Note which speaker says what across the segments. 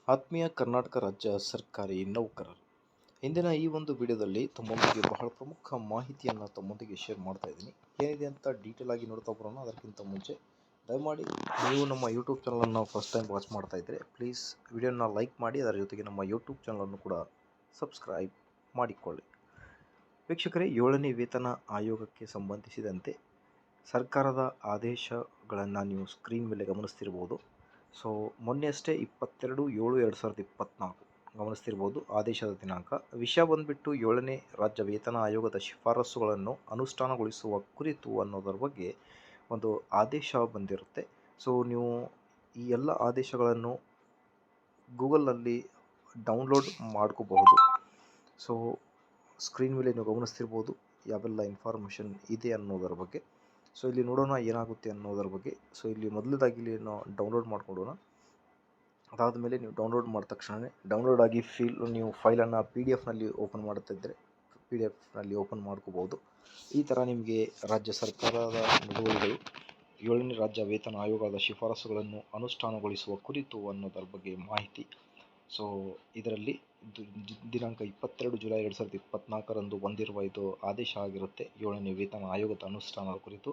Speaker 1: ಆತ್ಮೀಯ ಕರ್ನಾಟಕ ರಾಜ್ಯ ಸರ್ಕಾರಿ ನೌಕರರು, ಇಂದಿನ ಈ ಒಂದು ವಿಡಿಯೋದಲ್ಲಿ ತಮ್ಮೊಂದಿಗೆ ಬಹಳ ಪ್ರಮುಖ ಮಾಹಿತಿಯನ್ನು ತಮ್ಮೊಂದಿಗೆ ಶೇರ್ ಮಾಡ್ತಾ ಇದ್ದೀನಿ. ಏನಿದೆ ಅಂತ ಡೀಟೇಲ್ ಆಗಿ ನೋಡ್ತಾ ಬರೋಣ. ಅದಕ್ಕಿಂತ ಮುಂಚೆ ದಯಮಾಡಿ ನೀವು ನಮ್ಮ ಯೂಟ್ಯೂಬ್ ಚಾನಲನ್ನು ಫಸ್ಟ್ ಟೈಮ್ ವಾಚ್ ಮಾಡ್ತಾ ಇದ್ದರೆ ಪ್ಲೀಸ್ ವಿಡಿಯೋನ ಲೈಕ್ ಮಾಡಿ, ಅದರ ಜೊತೆಗೆ ನಮ್ಮ ಯೂಟ್ಯೂಬ್ ಚಾನಲನ್ನು ಕೂಡ ಸಬ್ಸ್ಕ್ರೈಬ್ ಮಾಡಿಕೊಳ್ಳಿ. ವೀಕ್ಷಕರೇ, 7ನೇ ವೇತನ ಆಯೋಗಕ್ಕೆ ಸಂಬಂಧಿಸಿದಂತೆ ಸರ್ಕಾರದ ಆದೇಶಗಳನ್ನು ನೀವು ಸ್ಕ್ರೀನ್ ಮೇಲೆ ಗಮನಿಸ್ತಿರ್ಬೋದು. ಸೊ ಮೊನ್ನೆಯಷ್ಟೇ 22/7/2024 ಗಮನಿಸ್ತಿರ್ಬೋದು ಆದೇಶದ ದಿನಾಂಕ. ವಿಷಯ ಬಂದುಬಿಟ್ಟು 7ನೇ ರಾಜ್ಯ ವೇತನ ಆಯೋಗದ ಶಿಫಾರಸುಗಳನ್ನು ಅನುಷ್ಠಾನಗೊಳಿಸುವ ಕುರಿತು ಅನ್ನೋದರ ಬಗ್ಗೆ ಒಂದು ಆದೇಶ ಬಂದಿರುತ್ತೆ. ಸೊ ನೀವು ಈ ಎಲ್ಲ ಆದೇಶಗಳನ್ನು ಗೂಗಲ್ನಲ್ಲಿ ಡೌನ್ಲೋಡ್ ಮಾಡ್ಕೋಬಹುದು. ಸೊ ಸ್ಕ್ರೀನ್ ಮೇಲೆ ನೀವು ಗಮನಿಸ್ತಿರ್ಬೋದು ಯಾವೆಲ್ಲ ಇನ್ಫಾರ್ಮೇಷನ್ ಇದೆ ಅನ್ನೋದರ ಬಗ್ಗೆ. ಸೊ ಇಲ್ಲಿ ನೋಡೋಣ ಏನಾಗುತ್ತೆ ಅನ್ನೋದರ ಬಗ್ಗೆ. ಸೊ ಇಲ್ಲಿ ಮೊದಲನೇದಾಗಿ ಇಲ್ಲಿ ನಾವು ಡೌನ್ಲೋಡ್ ಮಾಡ್ಕೊಳ್ಳೋಣ. ಅದಾದ ಮೇಲೆ ನೀವು ಡೌನ್ಲೋಡ್ ಮಾಡಿದ ತಕ್ಷಣ ಡೌನ್ಲೋಡ್ ಆಗಿ ನೀವು ಫೈಲನ್ನು PDF-ನಲ್ಲಿ ಓಪನ್ ಮಾಡುತ್ತಿದ್ದರೆ PDF-ನಲ್ಲಿ ಓಪನ್ ಮಾಡ್ಕೋಬೋದು. ಈ ಥರ ನಿಮಗೆ ರಾಜ್ಯ ಸರ್ಕಾರದ ನಿಲುವಳಿಗಳು 7ನೇ ರಾಜ್ಯ ವೇತನ ಆಯೋಗದ ಶಿಫಾರಸುಗಳನ್ನು ಅನುಷ್ಠಾನಗೊಳಿಸುವ ಕುರಿತು ಅನ್ನೋದರ ಬಗ್ಗೆ ಮಾಹಿತಿ. ಸೊ ಇದರಲ್ಲಿ ದಿನಾಂಕ 22 ಜುಲೈ 2024 ಬಂದಿರುವ ಇದು ಆದೇಶ ಆಗಿರುತ್ತೆ 7ನೇ ವೇತನ ಆಯೋಗದ ಅನುಷ್ಠಾನದ ಕುರಿತು.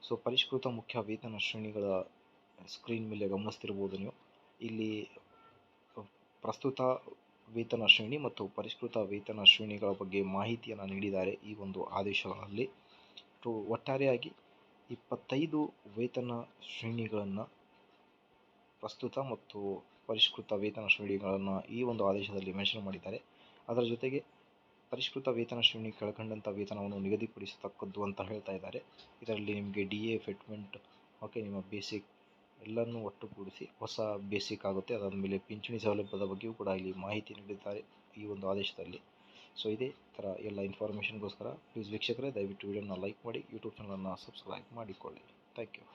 Speaker 1: ಸೊ ಪರಿಷ್ಕೃತ ಮುಖ್ಯ ವೇತನ ಶ್ರೇಣಿಗಳ ಸ್ಕ್ರೀನ್ ಮೇಲೆ ಗಮನಿಸ್ತಿರ್ಬೋದು ನೀವು. ಇಲ್ಲಿ ಪ್ರಸ್ತುತ ವೇತನ ಶ್ರೇಣಿ ಮತ್ತು ಪರಿಷ್ಕೃತ ವೇತನ ಶ್ರೇಣಿಗಳ ಬಗ್ಗೆ ಮಾಹಿತಿಯನ್ನು ನೀಡಿದ್ದಾರೆ ಈ ಒಂದು ಆದೇಶಗಳಲ್ಲಿ. ಒಟ್ಟಾರೆಯಾಗಿ 25 ವೇತನ ಶ್ರೇಣಿಗಳನ್ನು, ಪ್ರಸ್ತುತ ಮತ್ತು ಪರಿಷ್ಕೃತ ವೇತನ ಶ್ರೇಣಿಗಳನ್ನು ಈ ಒಂದು ಆದೇಶದಲ್ಲಿ ಮೆನ್ಷನ್ ಮಾಡಿದ್ದಾರೆ. ಅದರ ಜೊತೆಗೆ ಪರಿಷ್ಕೃತ ವೇತನ ಶ್ರೇಣಿ ಕೆಳಕಂಡಂಥ ವೇತನವನ್ನು ನಿಗದಿಪಡಿಸತಕ್ಕದ್ದು ಅಂತ ಹೇಳ್ತಾ ಇದ್ದಾರೆ. ಇದರಲ್ಲಿ ನಿಮಗೆ DA, ಫಿಟ್ಮೆಂಟ್, ನಿಮ್ಮ ಬೇಸಿಕ್ ಎಲ್ಲನೂ ಒಟ್ಟುಗೂಡಿಸಿ ಹೊಸ ಬೇಸಿಕ್ ಆಗುತ್ತೆ. ಅದಾದ ಮೇಲೆ ಪಿಂಚಣಿ ಸೌಲಭ್ಯದ ಬಗ್ಗೆಯೂ ಕೂಡ ಇಲ್ಲಿ ಮಾಹಿತಿ ನೀಡಿದ್ದಾರೆ ಈ ಒಂದು ಆದೇಶದಲ್ಲಿ. ಸೊ ಇದೇ ಥರ ಎಲ್ಲ ಇನ್ಫಾರ್ಮೇಷನ್ಗೋಸ್ಕರ ಪ್ಲೀಸ್ ವೀಕ್ಷಕರೇ ದಯವಿಟ್ಟು ವಿಡಿಯೋನ ಲೈಕ್ ಮಾಡಿ, ಯೂಟ್ಯೂಬ್ ಚಾನಲನ್ನು ಸಬ್ಸ್ಕ್ರೈಬ್ ಮಾಡಿಕೊಳ್ಳಿ. Thank you.